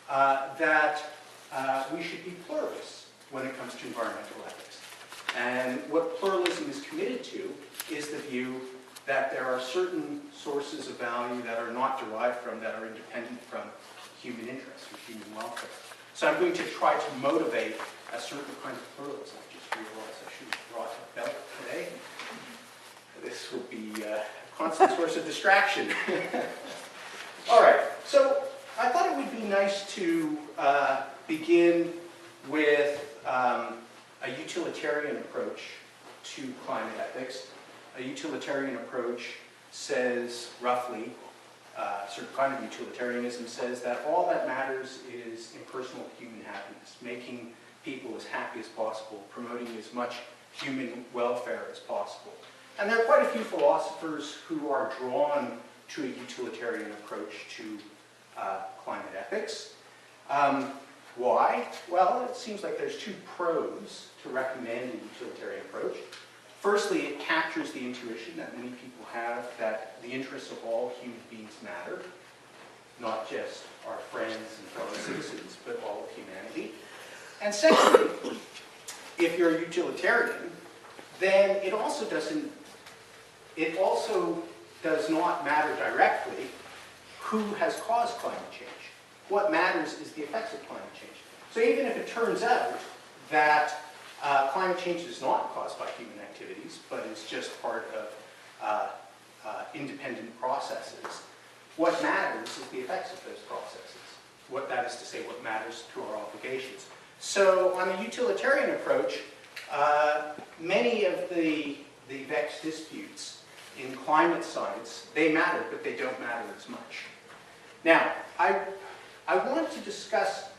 that we should be pluralists when it comes to environmental ethics. And what pluralism is committed to is the view that there are certain sources of value that are not derived from, that are independent from human interests or human welfare. So I'm going to try to motivate a certain kind of pluralism. I just realized I should have brought a belt today. This will be a constant source of distraction. All right, so I thought it would be nice to begin with a utilitarian approach to climate ethics. A utilitarian approach says, roughly, a certain kind of utilitarianism says that all that matters is impersonal human happiness, making people as happy as possible, promoting as much human welfare as possible. And there are quite a few philosophers who are drawn to a utilitarian approach to climate ethics. Why? Well, it seems like there's two pros to recommend a utilitarian approach. Firstly, it captures the intuition that many people have that the interests of all human beings matter, not just our friends and fellow citizens, but all of humanity. And secondly, if you're a utilitarian, then it also does not matter directly who has caused climate change. What matters is the effects of climate change. So even if it turns out that climate change is not caused by human activities, but is just part of independent processes, what matters is the effects of those processes. That is to say, what matters to our obligations. So on a utilitarian approach, many of the vexed disputes in climate science, they matter, but they don't matter as much. Now, I want to discuss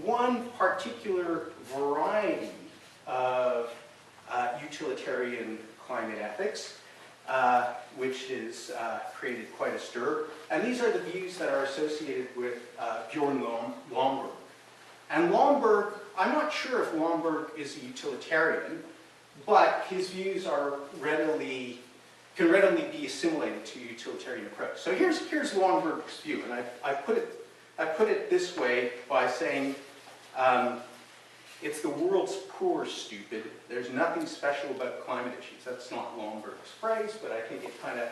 one particular variety of utilitarian climate ethics, which has created quite a stir. And these are the views that are associated with Bjorn Lomborg. And Lomborg, I'm not sure if Lomborg is a utilitarian, but his views are can readily be assimilated to a utilitarian approach. So here's Lomborg's view, and I put it this way by saying, it's the world's poor, stupid. There's nothing special about climate issues. That's not Lomborg's phrase, but I think it kind of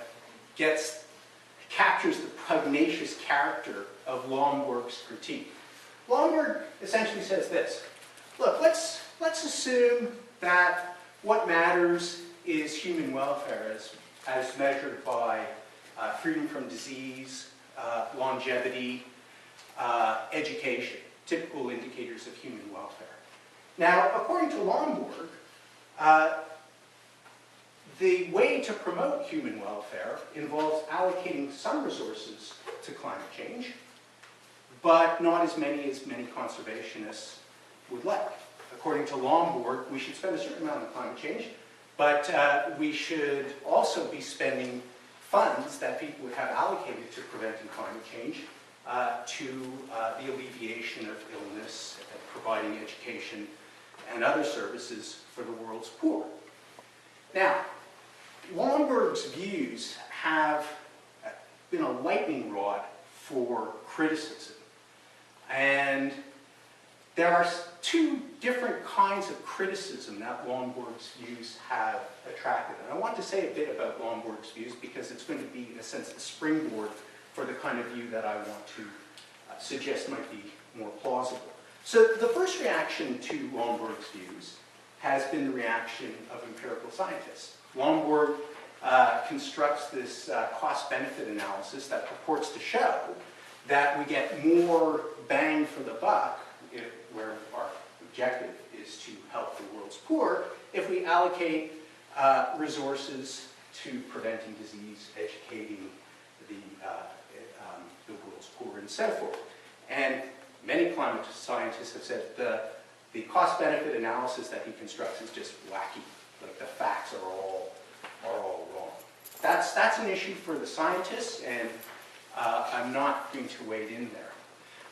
captures the pugnacious character of Lomborg's critique. Lomborg essentially says this: look, let's assume that what matters is human welfare as measured by freedom from disease, longevity, education, typical indicators of human welfare. Now, according to Lomborg, the way to promote human welfare involves allocating some resources to climate change, but not as many conservationists would like. According to Lomborg, we should spend a certain amount on climate change, but we should also be spending funds that people would have allocated to preventing climate change to the alleviation of illness, providing education, and other services for the world's poor. Now, Lomborg's views have been a lightning rod for criticism. And there are two different kinds of criticism that Lomborg's views have attracted. And I want to say a bit about Lomborg's views because it's going to be, in a sense, the springboard for the kind of view that I want to suggest might be more plausible. So the first reaction to Lomborg's views has been the reaction of empirical scientists. Lomborg constructs this cost-benefit analysis that purports to show that we get more bang for the buck, where our objective is to help the world's poor, if we allocate resources to preventing disease, educating the world's poor, and so forth. And many climate scientists have said the cost-benefit analysis that he constructs is just wacky. Like, the facts are all wrong. That's an issue for the scientists, and I'm not going to wade in there.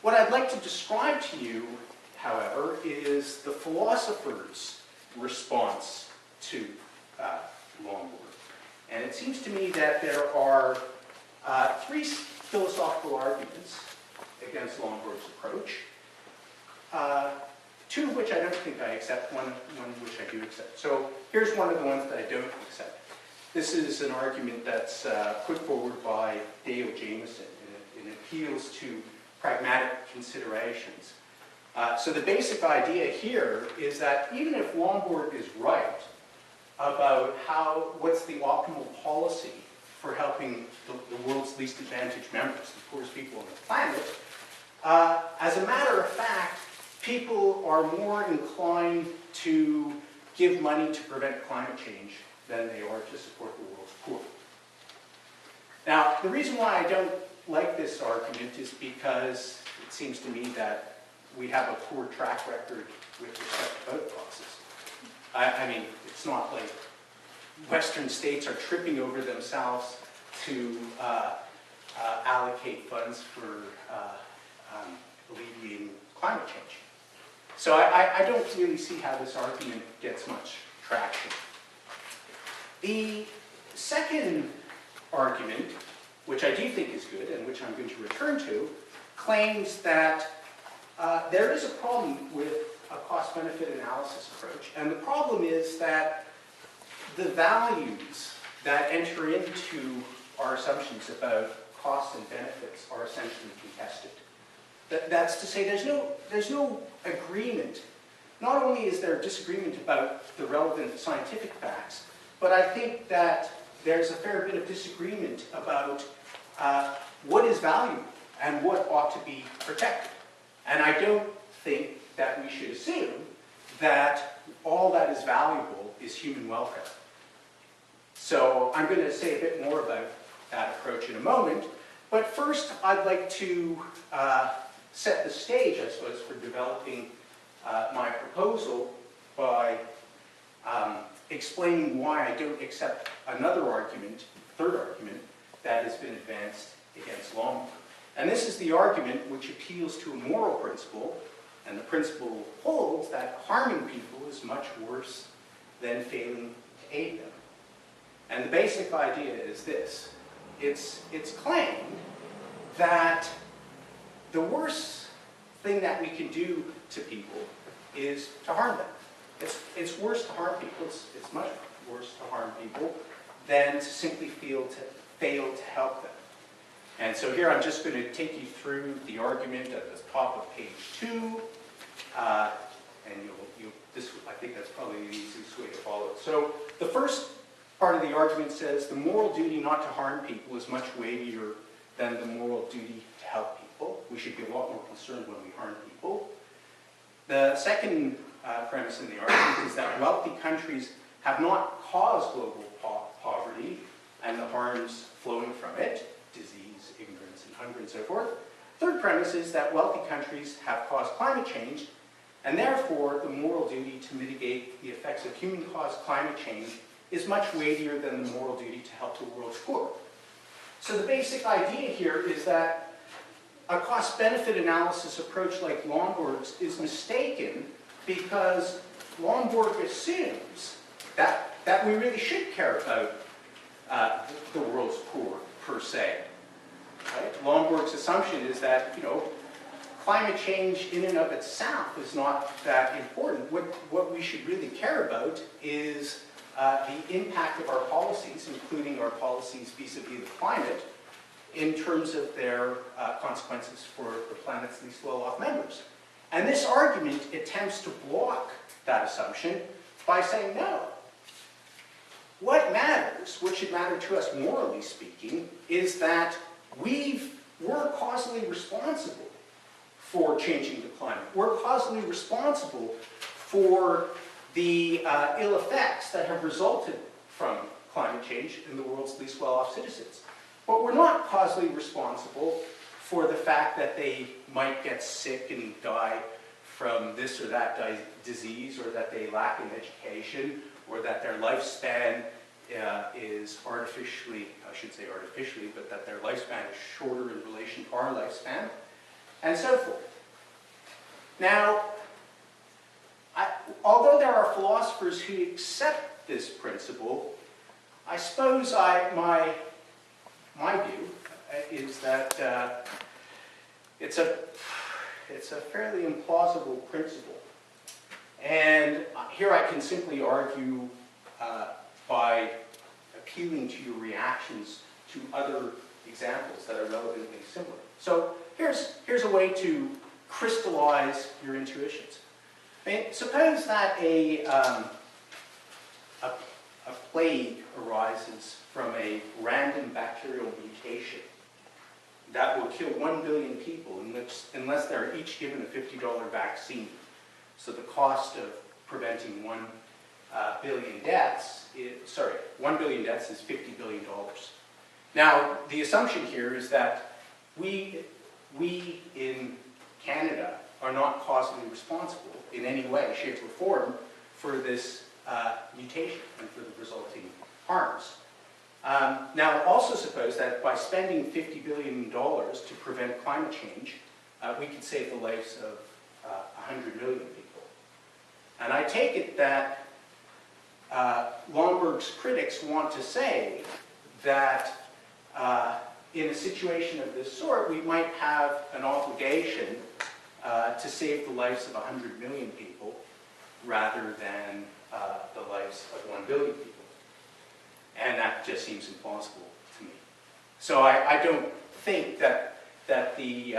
What I'd like to describe to you, however, is the philosophers' response to Lomborg. And it seems to me that there are three philosophical arguments against Lomborg's approach. two of which I don't think I accept, one which I do accept. So here's one of the ones that I don't accept. This is an argument that's put forward by Dale Jameson, and it appeals to pragmatic considerations. So the basic idea here is that even if Lomborg is right about what's the optimal policy for helping the world's least advantaged members, the poorest people on the planet, as a matter of fact, people are more inclined to give money to prevent climate change than they are to support the world's poor. Now, the reason why I don't like this argument is because it seems to me that we have a poor track record with respect to vote process. I mean, it's not like Western states are tripping over themselves to allocate funds for alleviating climate change. So I don't really see how this argument gets much traction. The second argument, which I do think is good and which I'm going to return to, claims that there is a problem with a cost-benefit analysis approach. And the problem is that the values that enter into our assumptions about costs and benefits are essentially contested. That's to say there's no agreement. Not only is there a disagreement about the relevant scientific facts, but I think that there's a fair bit of disagreement about what is valuable and what ought to be protected. And I don't think that we should assume that all that is valuable is human welfare. So I'm going to say a bit more about that approach in a moment. But first, I'd like to set the stage, I suppose, for developing my proposal by explaining why I don't accept another argument, third argument, that has been advanced against Lomborg. And this is the argument which appeals to a moral principle, and the principle holds that harming people is much worse than failing to aid them. And the basic idea is this. It's claimed that the worst thing that we can do to people is to harm them. It's worse to harm people. It's much worse to harm people than to simply fail to help them. And so here I'm just going to take you through the argument at the top of page 2, and I think that's probably the easiest way to follow it. So the first part of the argument says the moral duty not to harm people is much weightier than the moral duty to help people. We should be a lot more concerned when we harm people. The second premise in the argument is that wealthy countries have not caused global poverty and the harms flowing from it, disease, ignorance, and hunger, and so forth. Third premise is that wealthy countries have caused climate change, and therefore the moral duty to mitigate the effects of human-caused climate change is much weightier than the moral duty to help the world's poor. So the basic idea here is that a cost-benefit analysis approach like Lomborg's is mistaken because Lomborg assumes that we really should care about the world's poor, per se. Right? Lomborg's assumption is that, climate change in and of itself is not that important. What we should really care about is the impact of our policies, including our policies vis-a-vis the climate, in terms of their consequences for the planet's least well-off members. And this argument attempts to block that assumption by saying no. What matters, what should matter to us morally speaking, is that we're causally responsible for changing the climate. We're causally responsible for the ill effects that have resulted from climate change in the world's least well-off citizens. But we're not causally responsible for the fact that they might get sick and die from this or that disease, or that they lack in education, or that their lifespan is artificially, I should say artificially, but that their lifespan is shorter in relation to our lifespan, and so forth. Now, although there are philosophers who accept this principle, I suppose my view is that it's it's a fairly implausible principle. And here I can simply argue by appealing to your reactions to other examples that are relevantly similar. So here's a way to crystallize your intuitions. I mean, suppose that a plague arises from a random bacterial mutation that will kill 1 billion people unless they're each given a $50 vaccine. So the cost of preventing 1 billion deaths is, 1 billion deaths is $50 billion. Now, the assumption here is that we in Canada are not causally responsible in any way, shape, or form for this mutation and for the resulting harms. Now, also suppose that by spending $50 billion to prevent climate change, we could save the lives of 100 million people. And I take it that Lomborg's critics want to say that in a situation of this sort, we might have an obligation to save the lives of 100 million people rather than the lives of 1 billion people. And that just seems implausible to me. So I don't think that the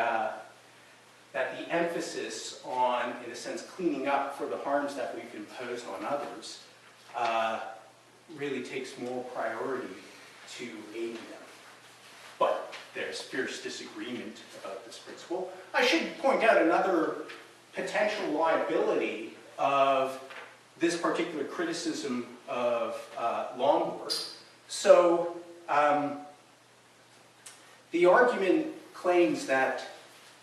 emphasis on, in a sense, cleaning up for the harms that we've imposed on others really takes more priority to aiding them. But there's fierce disagreement about this principle. I should point out another potential liability of this particular criticism of Lomborg. So the argument claims that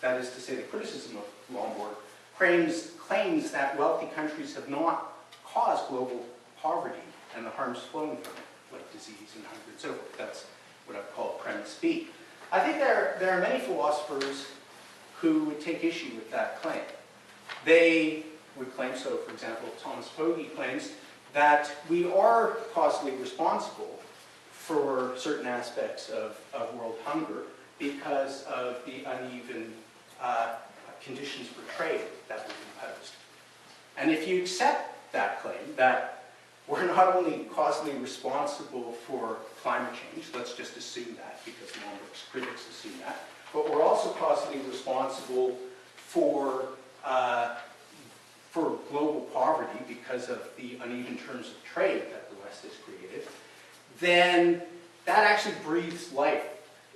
is to say the criticism of Lomborg, claims that wealthy countries have not caused global poverty and the harms flowing from it, like disease and hunger and so forth. That's what I've called premise B. I think there are many philosophers who would take issue with that claim. They would claim, so for example, Thomas Fogey claims that we are causally responsible for certain aspects of world hunger because of the uneven conditions for trade that we've imposed. And if you accept that claim, that we're not only causally responsible for climate change, let's just assume that because Lomborg's critics assume that, but we're also causally responsible for global poverty because of the uneven terms of trade that the West has created, then that actually breathes life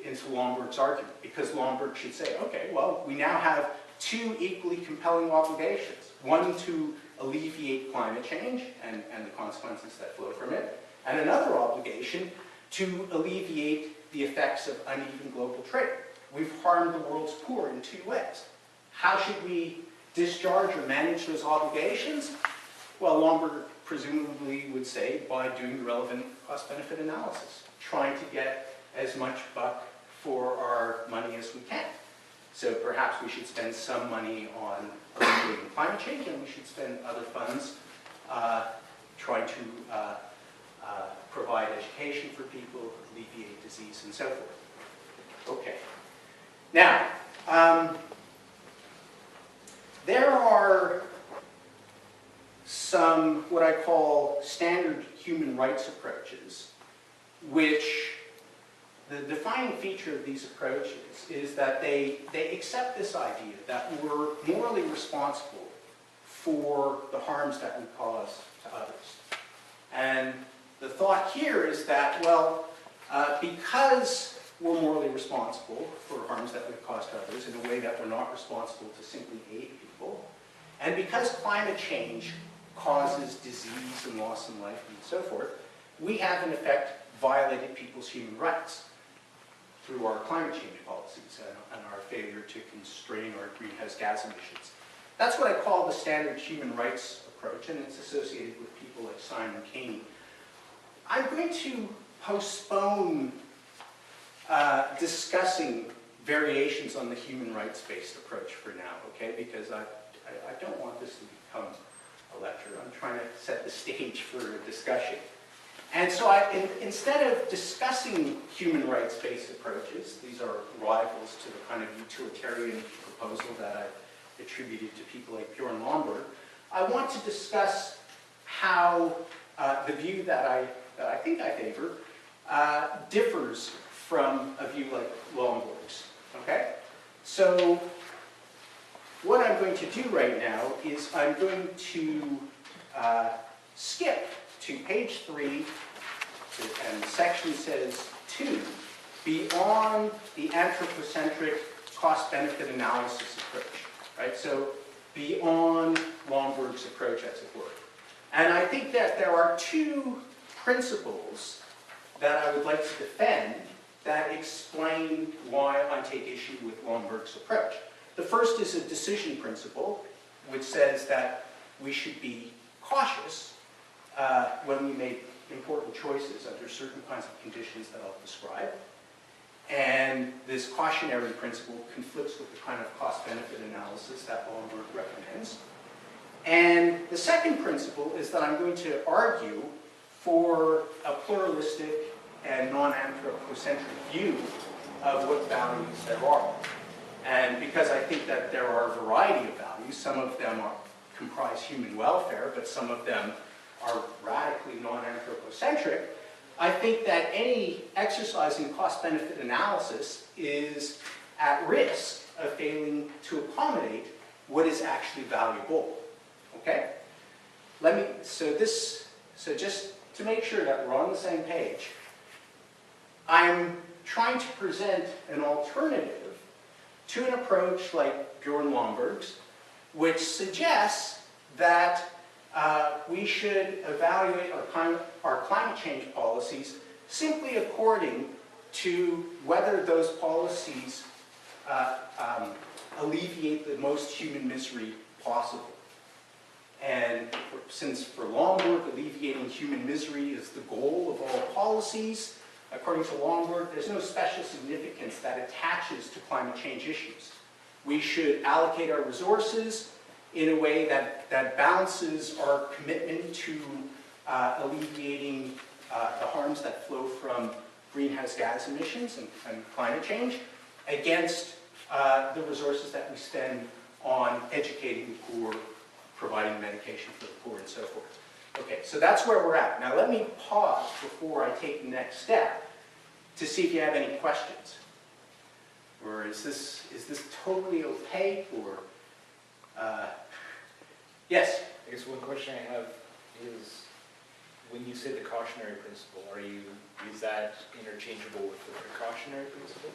into Lomborg's argument, because Lomborg should say, okay, well, we now have two equally compelling obligations. One to alleviate climate change and the consequences that flow from it, and another obligation to alleviate the effects of uneven global trade. We've harmed the world's poor in two ways. How should we discharge or manage those obligations? Well, Lomborg presumably would say by doing the relevant cost-benefit analysis, trying to get as much buck for our money as we can. So perhaps we should spend some money on alleviating climate change, and we should spend other funds trying to provide education for people, alleviate disease, and so forth. Okay. Now, there are some what I call standard human rights approaches, which the defining feature of these approaches is that they accept this idea that we're morally responsible for the harms that we cause to others. And the thought here is that, well, because we're morally responsible for harms that we cause to others in a way that we're not responsible to simply aid people, and because climate change causes disease and loss in life and so forth, we have in effect violated people's human rights through our climate change policies and our failure to constrain our greenhouse gas emissions. That's what I call the standard human rights approach, and it's associated with people like Simon Caney. I'm going to postpone discussing variations on the human rights-based approach for now, okay? Because I don't want this to become a lecture. I'm trying to set the stage for a discussion. And so instead of discussing human rights-based approaches, these are rivals to the kind of utilitarian proposal that attributed to people like Bjorn Lomborg, I want to discuss how the view that I think I favor differs from a view like Lomborg's. Okay? So what I'm going to do right now is I'm going to skip to page 3, and the section says 2, beyond the anthropocentric cost-benefit analysis approach. Right? So beyond Lomborg's approach, as it were. And I think that there are 2 principles that I would like to defend that explain why I take issue with Lomborg's approach. The first is a decision principle, which says that we should be cautious when we make important choices under certain kinds of conditions that I'll describe. And this cautionary principle conflicts with the kind of cost-benefit analysis that Lomborg recommends. And the second principle is that I'm going to argue for a pluralistic and non-anthropocentric view of what values there are. And because I think that there are a variety of values, some of them comprise human welfare, but some of them are radically non-anthropocentric, I think that any exercise in cost-benefit analysis is at risk of failing to accommodate what is actually valuable. Okay? So just to make sure that we're on the same page, I'm trying to present an alternative to an approach like Bjorn Lomborg's, which suggests that we should evaluate our climate change policies simply according to whether those policies alleviate the most human misery possible. And since for Lomborg, alleviating human misery is the goal of all policies, according to Lomborg, there's no special significance that attaches to climate change issues. We should allocate our resources in a way that balances our commitment to alleviating the harms that flow from greenhouse gas emissions and climate change against the resources that we spend on educating the poor, providing medication for the poor, and so forth. Okay, so that's where we're at. Now let me pause before I take the next step to see if you have any questions. Or is this totally opaque, or yes? I guess one question I have is, when you say the cautionary principle, is that interchangeable with the precautionary principle?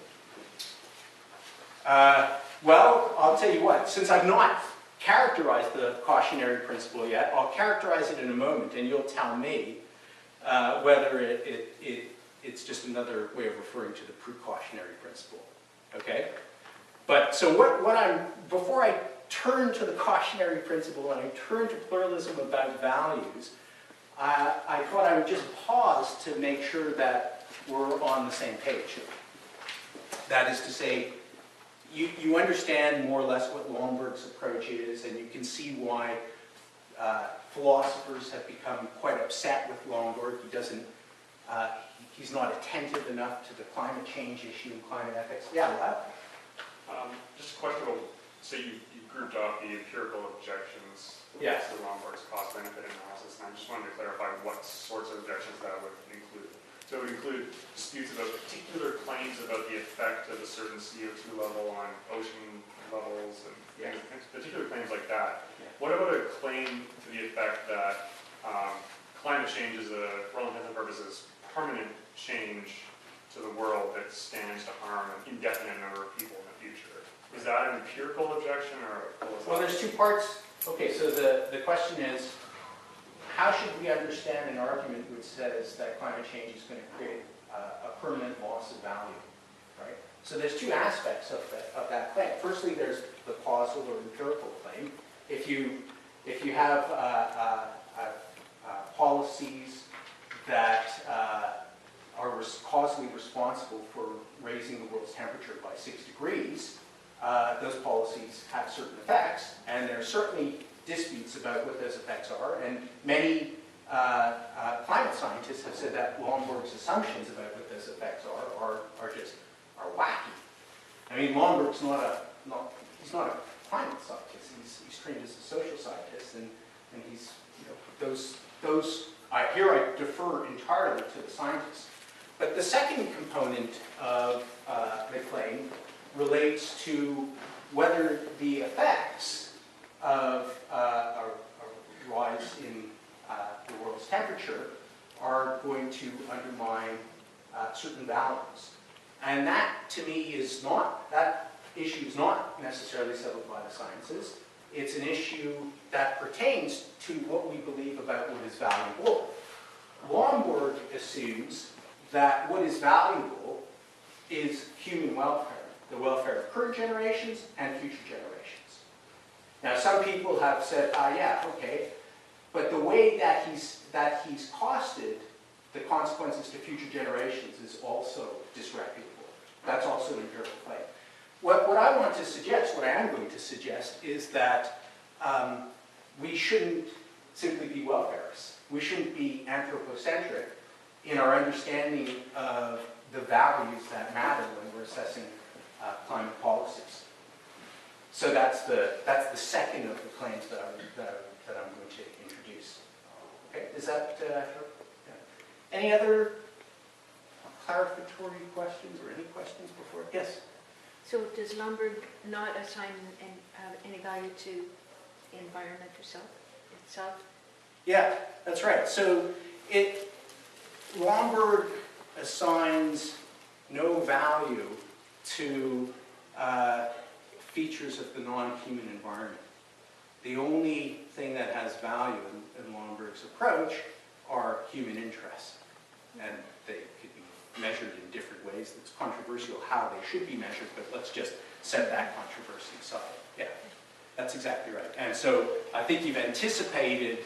Well, I'll tell you what, since I've not characterized the cautionary principle yet, I'll characterize it in a moment, and you'll tell me whether it's just another way of referring to the precautionary principle. Okay? But so before I turn to the cautionary principle and I turn to pluralism about values, I thought I would just pause to make sure that we're on the same page. That is to say, you understand more or less what Lomborg's approach is, and you can see why philosophers have become quite upset with Lomborg. He's not attentive enough to the climate change issue and climate ethics. Yeah, what? Just a question about, so you grouped off the empirical objections Yes. to Lomborg's cost-benefit analysis, and I just wanted to clarify what sorts of objections that would include. So it would include disputes about particular claims about the effect of a certain CO2 level on ocean levels, and particular claims like that. Yeah. What about a claim to the effect that climate change is, for all intents and purposes, permanent change to the world that stands to harm an indefinite number of people in the future? Is that an empirical objection or a philosophical? Well, there's 2 parts. Okay, so the question is, how should we understand an argument which says that climate change is going to create a permanent loss of value, right? So there's 2 aspects of that claim. Firstly, there's the causal or empirical claim. If you have policies that are causally responsible for raising the world's temperature by 6 degrees, those policies have certain effects, and there are certainly disputes about what those effects are, and many climate scientists have said that Lomborg's assumptions about what those effects are wacky. I mean, Lomborg's he's not a climate scientist. He's trained as a social scientist, and he's, here I defer entirely to the scientists. But the second component of the claim relates to whether the effects of a rise in the world's temperature are going to undermine certain values. And that, to me, that issue is not necessarily settled by the sciences. It's an issue that pertains to what we believe about what is valuable. Lomborg assumes that what is valuable is human welfare, the welfare of current generations and future generations. Now, some people have said, yeah, okay, but the way that he's costed the consequences to future generations is also disreputable. That's also an empirical claim. What I want to suggest, what I am going to suggest, is that we shouldn't simply be welfarists. We shouldn't be anthropocentric in our understanding of the values that matter when we're assessing climate policies. So that's the second of the claims that I'm going to introduce. Okay, is that yeah. Any other clarificatory questions or any questions before? Yes. So does Lomborg not assign any value to the environment itself? Yeah, that's right. So Lomborg assigns no value to features of the non-human environment. The only thing that has value in Lomborg's approach are human interests. And they could be measured in different ways. It's controversial how they should be measured, but let's just set that controversy aside. Yeah, that's exactly right. And so I think you've anticipated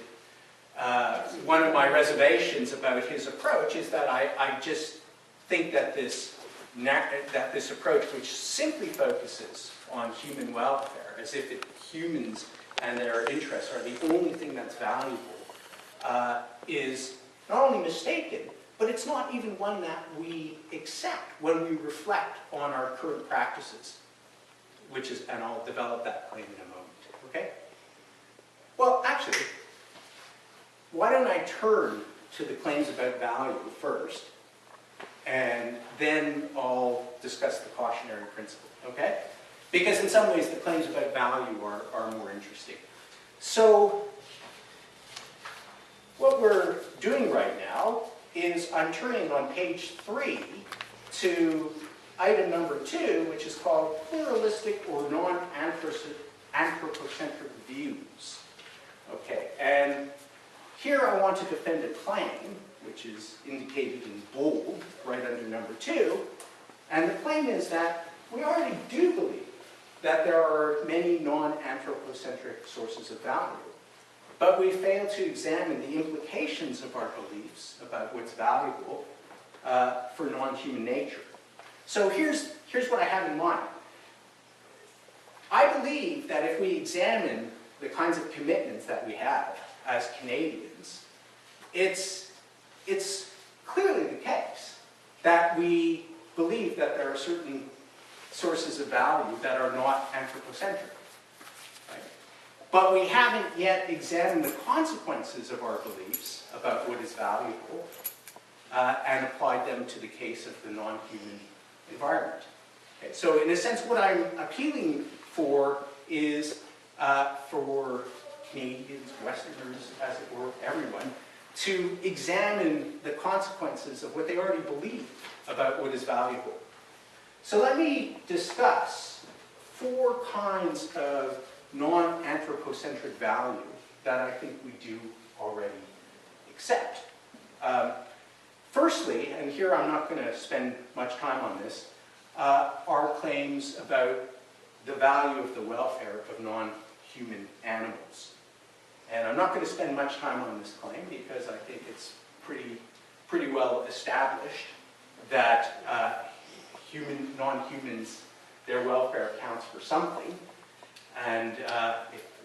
one of my reservations about his approach is that I just think that this approach, which simply focuses on human welfare, as if humans and their interests are the only thing that's valuable, is not only mistaken, but it's not even one that we accept when we reflect on our current practices, and I'll develop that claim in a moment, okay? Well, actually, why don't I turn to the claims about value first, and then I'll discuss the cautionary principle, okay? Because in some ways, the claims about value are more interesting. So, what we're doing right now is I'm turning on page 3 to item number 2, which is called pluralistic or non-anthropocentric views. Okay, and here I want to defend a claim, which is indicated in bold right under number 2, and the claim is that we already do believe that there are many non-anthropocentric sources of value. But we fail to examine the implications of our beliefs about what's valuable for non-human nature. So here's what I have in mind. I believe that if we examine the kinds of commitments that we have as Canadians, it's clearly the case that we believe that there are certain sources of value that are not anthropocentric. But we haven't yet examined the consequences of our beliefs about what is valuable and applied them to the case of the non-human environment. Okay, so in a sense, what I'm appealing for is for Canadians, Westerners, as it were, everyone, to examine the consequences of what they already believe about what is valuable. So let me discuss 4 kinds of non-anthropocentric value that I think we do already accept. Firstly, and here I'm not going to spend much time on this, are claims about the value of the welfare of non-human animals. And I'm not going to spend much time on this claim because I think it's pretty well established that non-humans, their welfare counts for something. And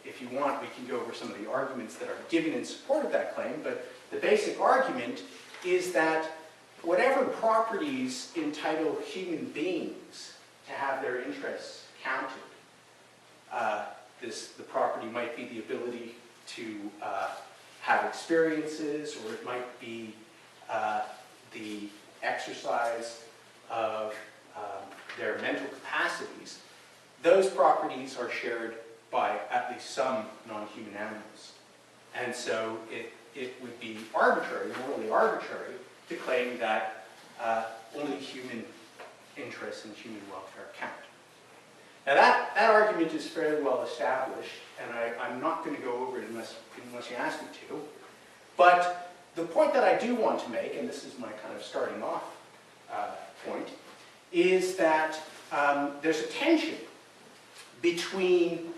if you want, we can go over some of the arguments that are given in support of that claim, but the basic argument is that whatever properties entitle human beings to have their interests counted the property might be the ability to have experiences, or it might be the exercise of their mental capacities. Those properties are shared by at least some non-human animals. And so it would be arbitrary, morally arbitrary, to claim that only human interests and human welfare count. Now that argument is fairly well established, and I'm not going to go over it unless you ask me to. But the point that I do want to make, and this is my kind of starting off point, is that there's a tension between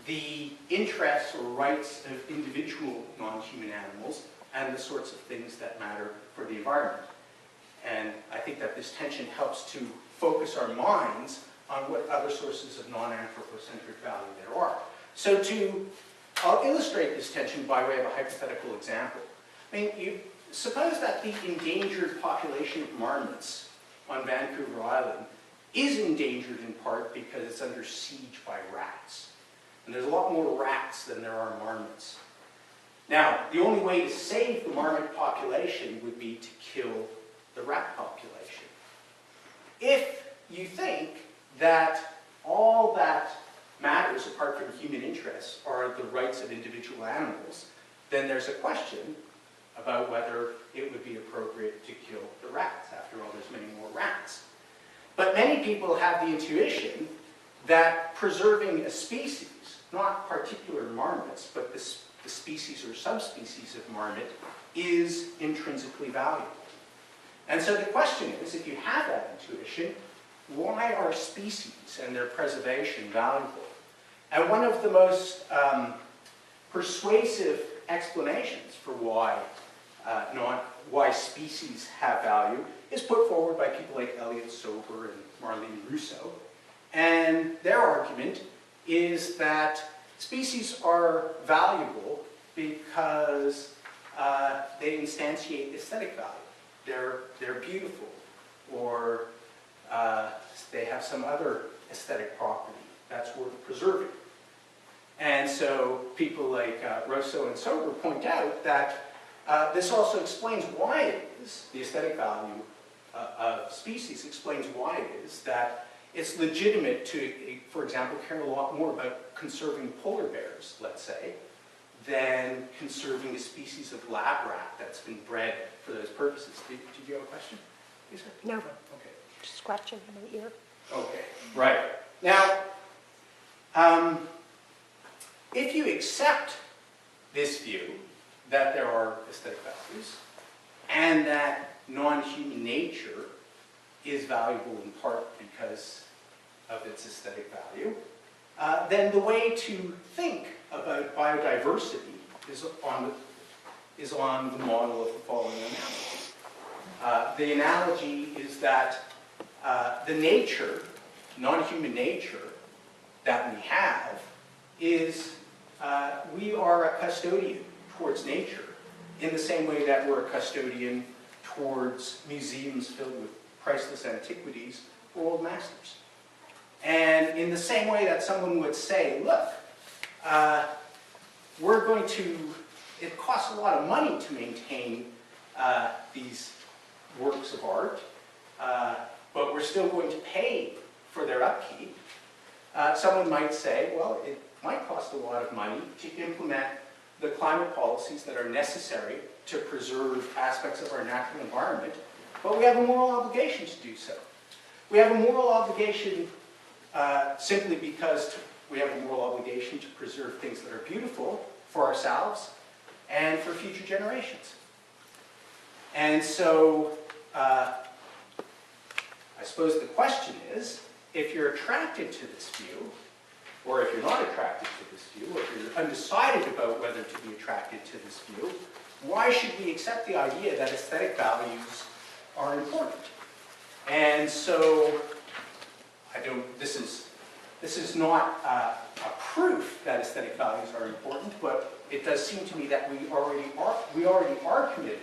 the interests or rights of individual non-human animals and the sorts of things that matter for the environment. And I think that this tension helps to focus our minds on what other sources of non-anthropocentric value there are. So I'll illustrate this tension by way of a hypothetical example. I mean, you suppose that the endangered population of marmots on Vancouver Island is endangered in part because it's under siege by rats. And there's a lot more rats than there are marmots. Now, the only way to save the marmot population would be to kill the rat population. If you think that all that matters, apart from human interests, are the rights of individual animals, then there's a question about whether it would be appropriate to kill the rats. After all, there's many more rats. But many people have the intuition that preserving a species, not particular marmots, but the species or subspecies of marmot, is intrinsically valuable. And so the question is, if you have that intuition, why are species and their preservation valuable? And one of the most persuasive explanations for why species have value is put forward by people like Elliot Sober and Marlene Rousseau. And their argument is that species are valuable because they instantiate aesthetic value. They're beautiful, or they have some other aesthetic property that's worth preserving. And so people like Rousseau and Sober point out that this also explains why it is, the aesthetic value of species explains why it is that it's legitimate to, for example, care a lot more about conserving polar bears, let's say, than conserving a species of lab rat that's been bred for those purposes. Did you have a question, Lisa? No. Okay. Just scratching my ear. Okay, right. Now, if you accept this view that there are aesthetic values and that non-human nature is valuable in part because of its aesthetic value, then the way to think about biodiversity is on the model of the following analogy. The analogy is that the nature, non-human nature, that we have is we are a custodian towards nature in the same way that we're a custodian towards museums filled with priceless antiquities for old masters. And in the same way that someone would say, look, it costs a lot of money to maintain these works of art, but we're still going to pay for their upkeep. Someone might say, well, it might cost a lot of money to implement the climate policies that are necessary to preserve aspects of our natural environment, but we have a moral obligation to do so. We have a moral obligation simply because we have a moral obligation to preserve things that are beautiful for ourselves and for future generations. And so, I suppose the question is, if you're attracted to this view, or if you're not attracted to this view, or if you're undecided about whether to be attracted to this view, why should we accept the idea that aesthetic values are important? And so, this is not a proof that aesthetic values are important, but it does seem to me that we already are committed